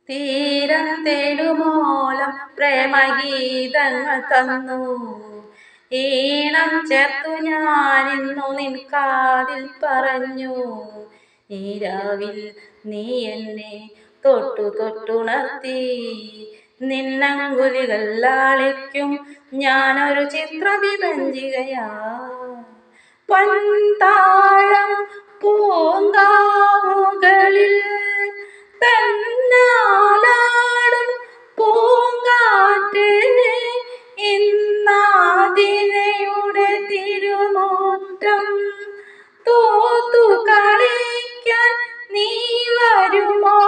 തീരം തേടുമോളം പ്രേമഗീതങ്ങൾ തന്നു. ഈണം ചേർത്തു ഞാനിന്നു നിൻ കാതിൽ പറഞ്ഞു. ഈ രാവിൽ നീ എന്നെ തൊട്ടു തൊട്ടുണർത്തി. നിന്നങ്കുലികൾ ലാളിക്കും ഞാനൊരു ചിത്രവിഭജികയാ. പൊൻതാഴം പൂങ്കാവുകളിൽ തന്നാലാടും പൂങ്കാറ്റേ, ഇന്നാതിരയുടെ തിരുമുറ്റം തൂത്തു കളിക്കാൻ നീ വരുമോ?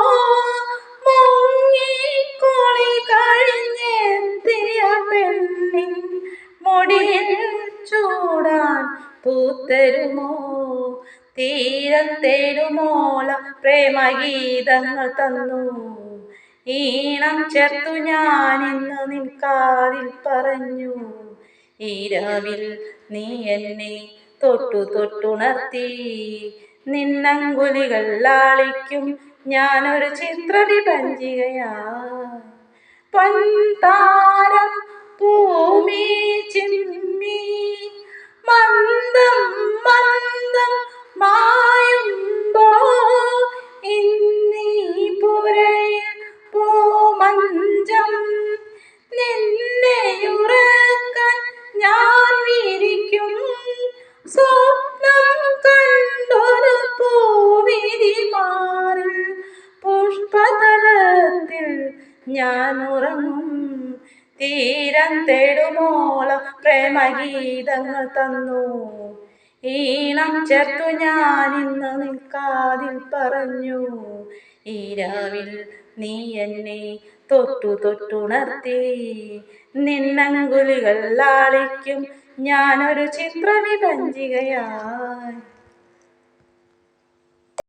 മുങ്ങിക്കുളി കഴിഞ്ഞെത്തിയ പെണ്ണിൻ മുടിയിൽ ചൂടാൻ പൂത്തരുമോ? തീരം തേടുമോളം പ്രേമഗീതങ്ങൾ തന്നു. ഈണം ചേർത്തു ഞാനിന്ന് നിൻ കാതിൽ പറഞ്ഞു. ഈ രാവിൽ നീ എന്നെ തൊട്ടു തൊട്ടുണർത്തി. നിന്നങ്കുലികൾ ലാളിക്കും ഞാനൊരു ചിത്രവിഭജികയാ. പൊൻതാരം ഭൂമി ചിമ്മി മന്ദം മന്ദം മായുമ്പോൾ ഇന്നീ പുരയിൽ പൂമഞ്ചം നിന്നെയുറക്കാൻ ഞാൻ വിരിക്കും. സ്വപ്നം കണ്ടൊരു പൂവിരി മാറിൽ പുഷ്പതലത്തിൽ ഞാൻ ഉറങ്ങും. തീരം തേടുമോളം പ്രേമഗീതങ്ങൾ തന്നു. ഈണം ചേർത്തു ഞാനിന്ന് നിൻ കാതിൽ പറഞ്ഞു. ഈ രാവിൽ നീ എന്നെ തൊട്ടു തൊട്ടുണർത്തി. നിന്നങ്കുലികൾ ലാളിക്കും ഞാനൊരു ചിത്രവിഭജികയായി.